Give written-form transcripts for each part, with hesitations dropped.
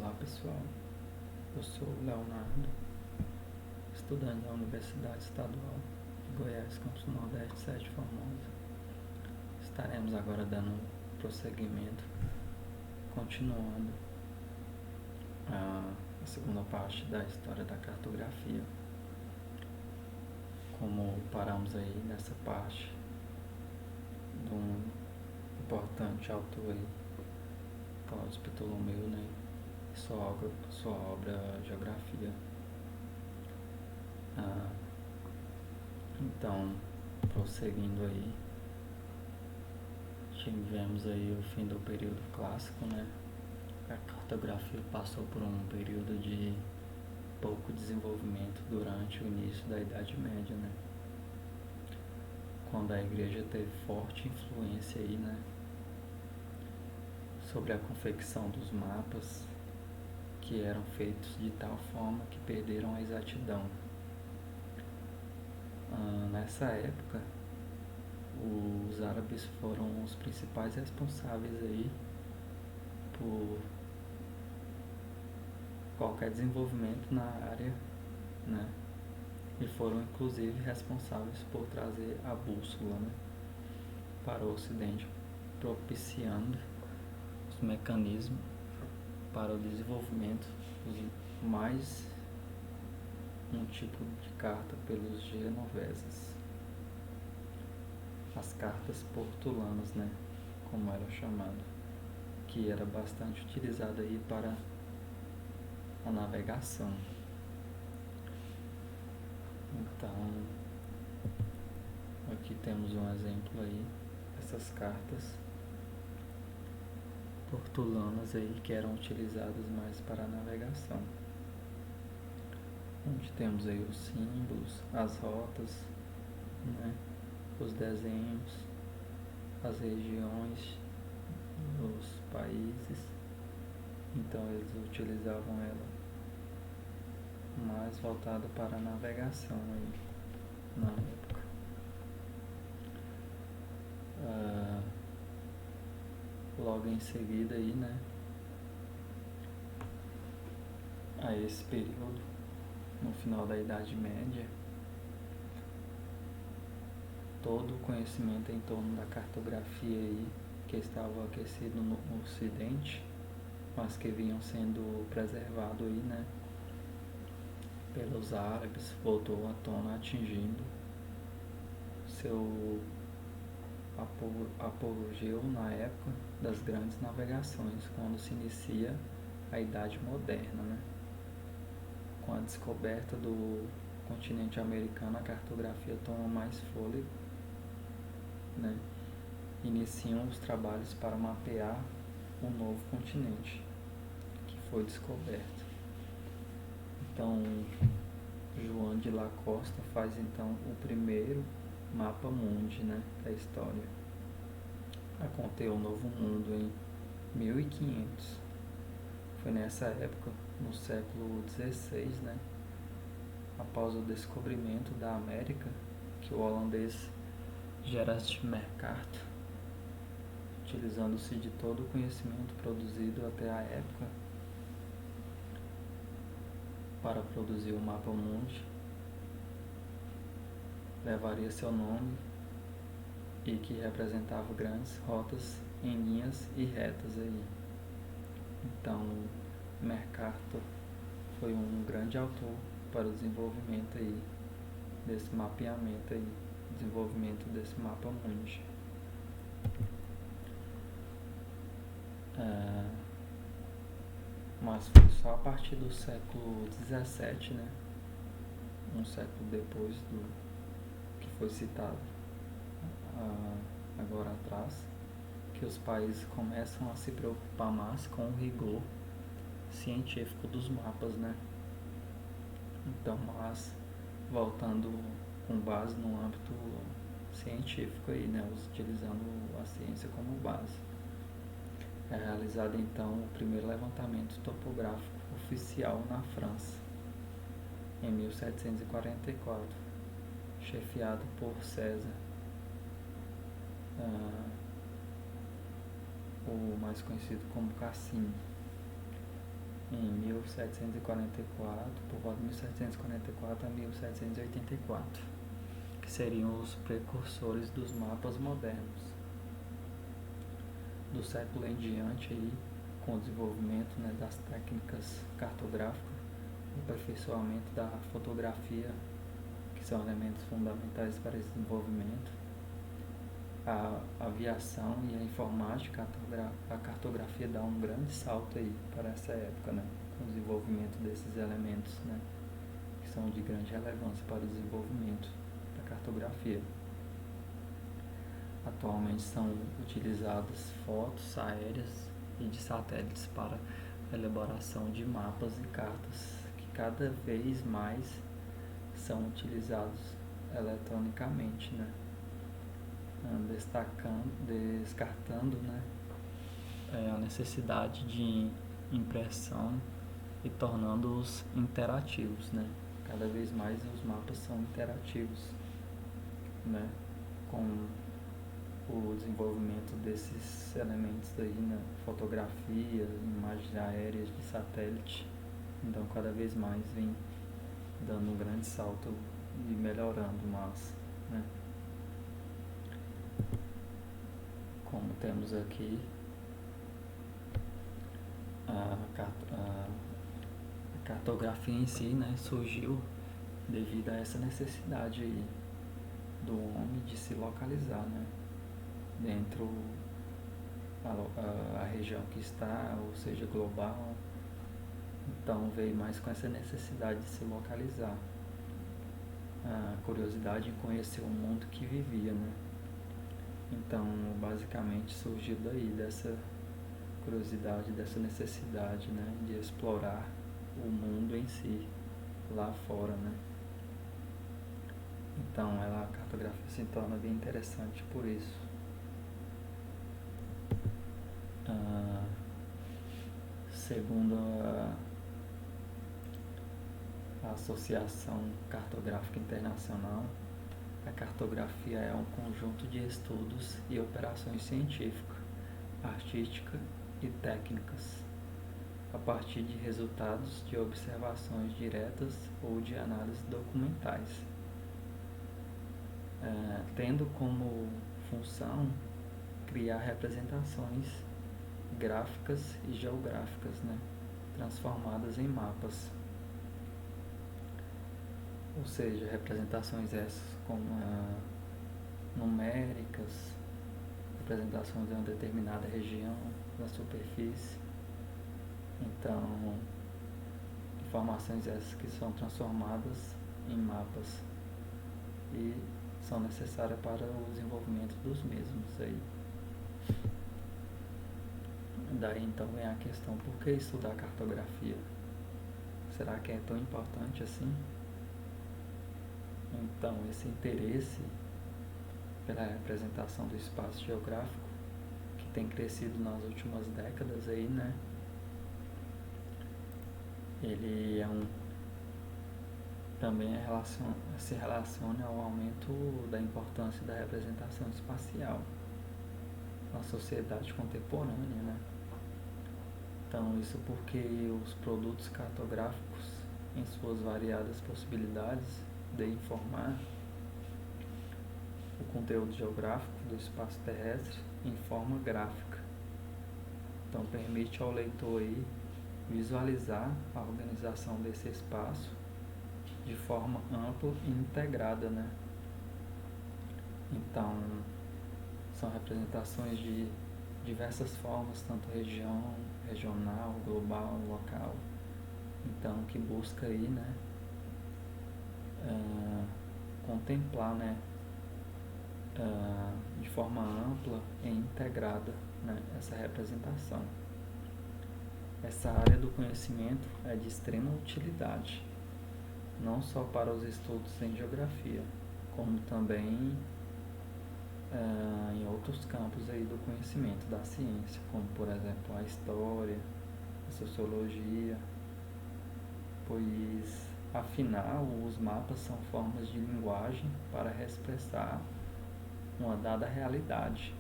Olá pessoal, eu sou o Leonardo, estudante da Universidade Estadual de Goiás, Campus Nordeste, sede Formosa. Estaremos agora dando prosseguimento, continuando a segunda parte da história da cartografia. Como paramos aí nessa parte de um importante autor aí, Cláudio Ptolomeu, né? Sua obra Geografia. Então, prosseguindo aí, tivemos aí o fim do período clássico, né? A cartografia passou por um período de pouco desenvolvimento durante o início da Idade Média, né? Quando a igreja teve forte influência aí, né? Sobre a confecção dos mapas, que eram feitos de tal forma que perderam a exatidão. Nessa época, os árabes foram os principais responsáveis aí por qualquer desenvolvimento na área, né? E foram inclusive responsáveis por trazer a bússola, né, para o Ocidente, propiciando os mecanismos para o desenvolvimento de mais um tipo de carta pelos genoveses, as cartas portulanas, né, como era chamado, que era bastante utilizada aí para a navegação. Então, aqui temos um exemplo aí dessas cartas portulanas aí que eram utilizadas mais para a navegação, onde temos aí os símbolos, as rotas, né, os desenhos, as regiões, os países. Então eles utilizavam ela mais voltada para a navegação aí na época. Logo em seguida aí, né, a esse período, no final da Idade Média, todo o conhecimento em torno da cartografia aí, que estava aquecido no Ocidente, mas que vinham sendo preservado aí, né, pelos árabes, voltou à tona, atingindo seu apogeu na época das grandes navegações, quando se inicia a Idade Moderna, né? Com a descoberta do continente americano, a cartografia toma mais fôlego, né? Iniciam os trabalhos para mapear o novo continente que foi descoberto. Então, João de La Costa faz então o primeiro mapa mundi, né, da história, a conter o Novo Mundo em 1500. Foi nessa época, no século XVI, né, após o descobrimento da América, que o holandês Gerard Mercator, utilizando-se de todo o conhecimento produzido até a época para produzir o mapa mundi, levaria seu nome e que representava grandes rotas em linhas e retas aí. Então, Mercator foi um grande autor para o desenvolvimento aí desse mapeamento aí, desenvolvimento desse mapa mundi. Mas foi só a partir do século XVII, né, um século depois do que foi citado agora atrás, que os países começam a se preocupar mais com o rigor científico dos mapas, né? Então, mas voltando com base no âmbito científico aí, né? Utilizando a ciência como base. É realizado então o primeiro levantamento topográfico oficial na França, em 1744, chefiado por César, o mais conhecido como Cassini. em 1744, por volta de 1744 a 1784, que seriam os precursores dos mapas modernos. Do século em diante, aí, com o desenvolvimento, né, das técnicas cartográficas, o aperfeiçoamento da fotografia, que são elementos fundamentais para esse desenvolvimento, a aviação e a informática, a cartografia dá um grande salto aí para essa época, né, com o desenvolvimento desses elementos, né, que são de grande relevância para o desenvolvimento da cartografia. Atualmente são utilizadas fotos aéreas e de satélites para a elaboração de mapas e cartas, que cada vez mais são utilizados eletronicamente, né? Descartando, né, a necessidade de impressão e tornando-os interativos, né? Cada vez mais os mapas são interativos, né? Com o desenvolvimento desses elementos aí na fotografia, imagens aéreas de satélite, então cada vez mais vem dando um grande salto e melhorando mais, né? Como temos aqui a cartografia em si, né, surgiu devido a essa necessidade aí do homem de se localizar, né, dentro a região que está, ou seja, global. Então veio mais com essa necessidade de se localizar, a curiosidade em conhecer o mundo que vivia, né? Então basicamente surgiu daí, dessa curiosidade, dessa necessidade, né, de explorar o mundo em si, lá fora, né? Então a cartografia se torna bem interessante por isso. Segundo a Associação Cartográfica Internacional, a cartografia é um conjunto de estudos e operações científicas, artísticas e técnicas, a partir de resultados de observações diretas ou de análises documentais, tendo como função criar representações gráficas e geográficas, né, transformadas em mapas. Ou seja, representações essas como numéricas, representações de uma determinada região da superfície. Então, informações essas que são transformadas em mapas e são necessárias para o desenvolvimento dos mesmos aí. Daí então vem a questão, por que estudar cartografia? Será que é tão importante assim? Então, esse interesse pela representação do espaço geográfico, que tem crescido nas últimas décadas aí, né? Ele também se relaciona ao aumento da importância da representação espacial na sociedade contemporânea, né? Então, isso porque os produtos cartográficos, em suas variadas possibilidades de informar o conteúdo geográfico do espaço terrestre em forma gráfica. Então, permite ao leitor aí visualizar a organização desse espaço de forma ampla e integrada, né? Então, são representações de diversas formas, tanto regional, global, local. Então, que busca aí, né, contemplar, né, de forma ampla e integrada, né, essa representação. Essa área do conhecimento é de extrema utilidade, não só para os estudos em geografia, como também em outros campos aí do conhecimento da ciência, como por exemplo a história, a sociologia, pois afinal os mapas são formas de linguagem para expressar uma dada realidade.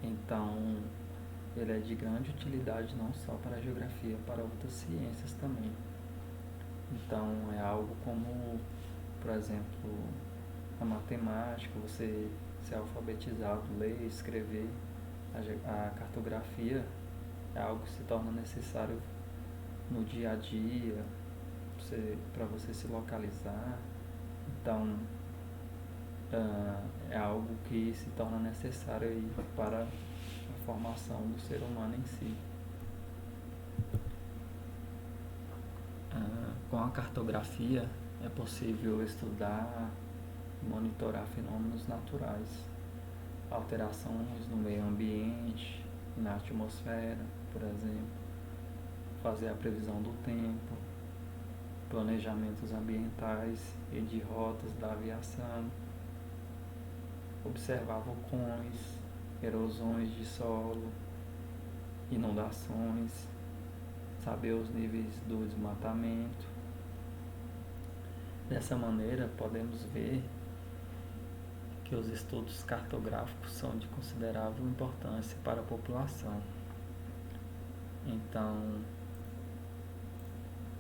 Então ele é de grande utilidade não só para a geografia, para outras ciências também. Então é algo como, por exemplo, a matemática, você ser alfabetizado, ler, escrever, a cartografia é algo que se torna necessário no dia a dia, para você se localizar. Então é algo que se torna necessário aí para a formação do ser humano em si. Com a cartografia é possível estudar e monitorar fenômenos naturais, alterações no meio ambiente, na atmosfera, por exemplo, fazer a previsão do tempo, planejamentos ambientais e de rotas da aviação, observar vulcões, erosões de solo, inundações, saber os níveis do desmatamento. Dessa maneira, podemos ver que os estudos cartográficos são de considerável importância para a população. Então,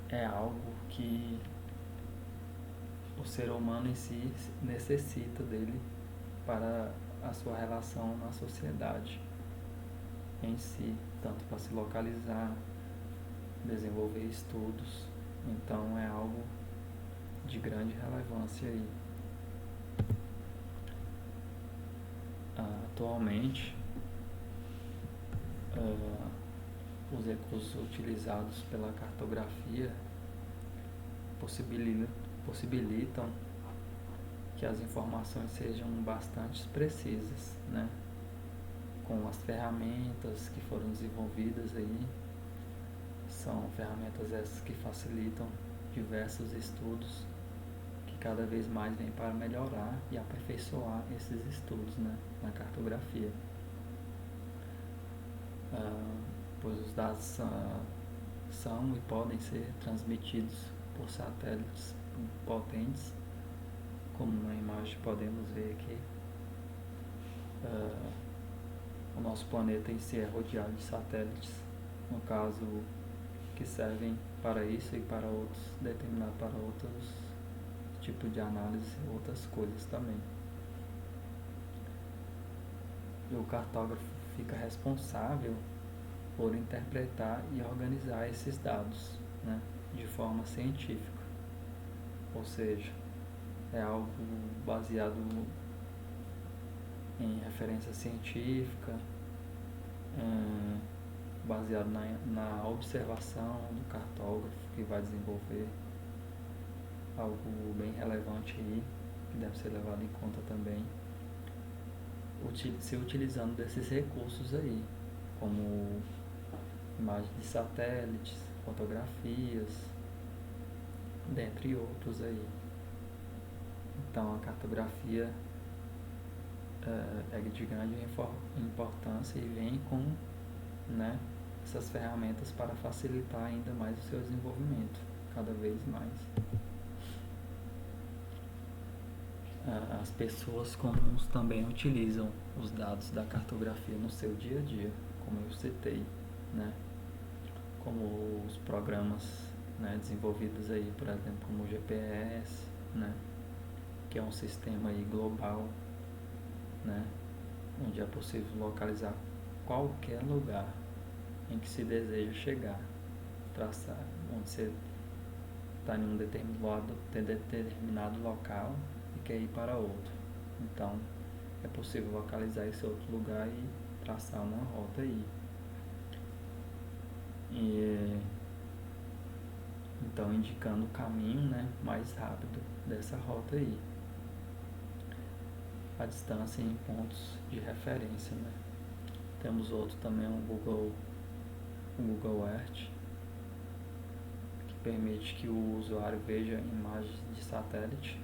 é algo que o ser humano em si necessita dele para a sua relação na sociedade em si, tanto para se localizar, desenvolver estudos. Então é algo de grande relevância aí. Atualmente, os recursos utilizados pela cartografia possibilitam que as informações sejam bastante precisas, né? Com as ferramentas que foram desenvolvidas aí, são ferramentas essas que facilitam diversos estudos, que cada vez mais vêm para melhorar e aperfeiçoar esses estudos, né, na cartografia. Pois os dados são e podem ser transmitidos por satélites potentes, como na imagem podemos ver aqui. O nosso planeta em si é rodeado de satélites, no caso, que servem para isso e para outros, determinado para outros tipos de análise, outras coisas também. E o cartógrafo fica responsável por interpretar e organizar esses dados, né, de forma científica. Ou seja, é algo baseado em referência científica, baseado na observação do cartógrafo, que vai desenvolver algo bem relevante aí, que deve ser levado em conta também, se utilizando desses recursos aí, como imagens de satélites, fotografias, dentre outros aí. Então a cartografia é de grande importância e vem com, né, essas ferramentas para facilitar ainda mais o seu desenvolvimento, cada vez mais. As pessoas comuns também utilizam os dados da cartografia no seu dia a dia, como eu citei, né? Como os programas, né, desenvolvidos aí, por exemplo, como o GPS, né, que é um sistema aí global, né, onde é possível localizar qualquer lugar em que se deseja chegar, traçar, onde você está em um determinado local e quer ir para outro. Então, é possível localizar esse outro lugar e traçar uma rota aí. Então, indicando o caminho, né, mais rápido dessa rota aí. A distância em pontos de referência, né. Temos outro também, o Google Earth, que permite que o usuário veja imagens de satélite,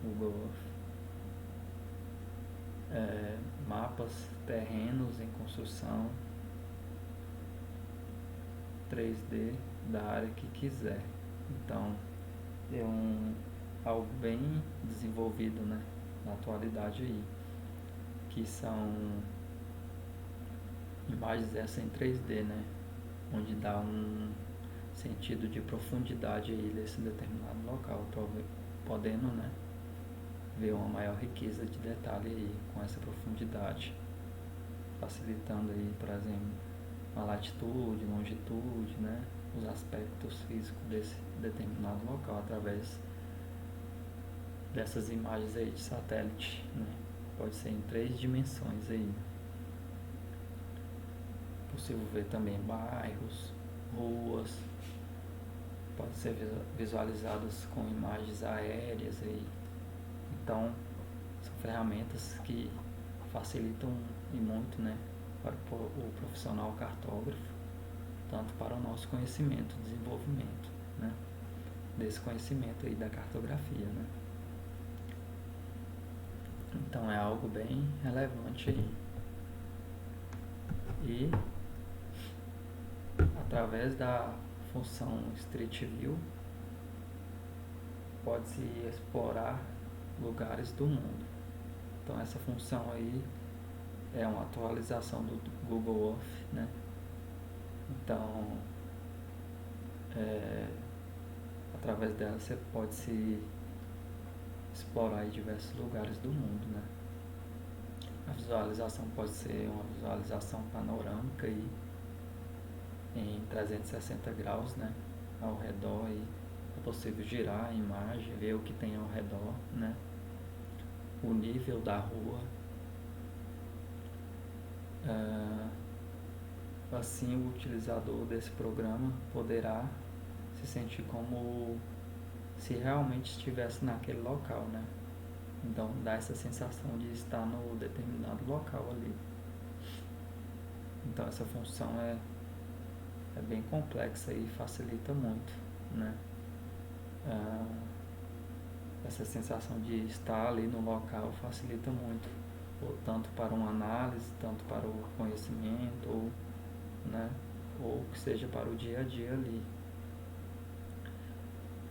Google Earth, mapas, terrenos em construção 3D da área que quiser. Então é algo bem desenvolvido, né, na atualidade aí, que são imagens essas em 3D, né? Onde dá um sentido de profundidade aí desse determinado local, podendo, né, ver uma maior riqueza de detalhe aí com essa profundidade, facilitando aí, por exemplo, a latitude, longitude, né, os aspectos físicos desse determinado local através dessas imagens aí de satélite, né? Pode ser em 3 dimensões aí. Possível ver também bairros, ruas, pode ser visualizadas com imagens aéreas aí. Então, são ferramentas que facilitam e muito, né, para o profissional cartógrafo, tanto para o nosso conhecimento, desenvolvimento, né, desse conhecimento aí da cartografia, né. Então é algo bem relevante aí. E através da função Street View pode-se explorar lugares do mundo. Então essa função aí é uma atualização do Google Earth, né? Então através dela você pode se explorar em diversos lugares do mundo, né? A visualização pode ser uma visualização panorâmica aí, em 360 graus, né, ao redor, e é possível girar a imagem, ver o que tem ao redor, né, o nível da rua. Assim o utilizador desse programa poderá se sentir como se realmente estivesse naquele local, né. Então dá essa sensação de estar no determinado local ali. Então essa função é bem complexa e facilita muito, né? Essa sensação de estar ali no local facilita muito, ou tanto para uma análise, tanto para o conhecimento, ou, né, ou que seja para o dia a dia ali.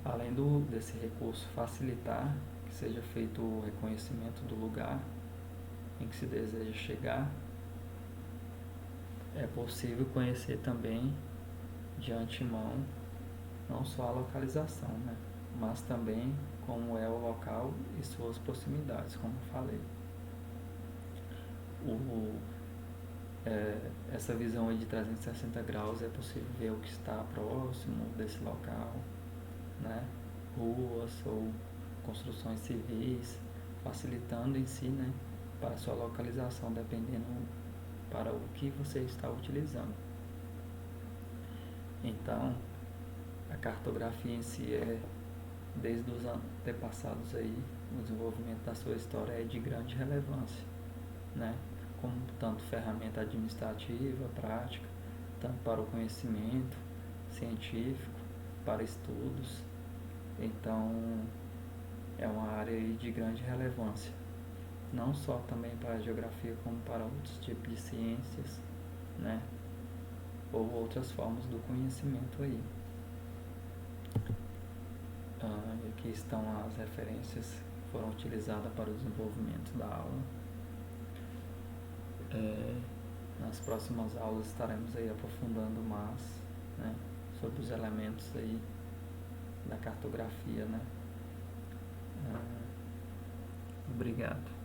Além desse recurso facilitar que seja feito o reconhecimento do lugar em que se deseja chegar, é possível conhecer também de antemão não só a localização, né, mas também como é o local e suas proximidades, como falei. Essa visão aí de 360 graus é possível ver o que está próximo desse local, né, ruas ou construções civis, facilitando em si, né, para a sua localização, dependendo para o que você está utilizando. Então, a cartografia em si desde os antepassados aí, o desenvolvimento da sua história é de grande relevância, né? Como tanto ferramenta administrativa, prática, tanto para o conhecimento científico, para estudos. Então, é uma área aí de grande relevância, não só também para a geografia, como para outros tipos de ciências, né? Ou outras formas do conhecimento aí. Aqui estão as referências que foram utilizadas para o desenvolvimento da aula. Nas próximas aulas estaremos aí aprofundando mais, né, sobre os elementos aí da cartografia, né. Obrigado.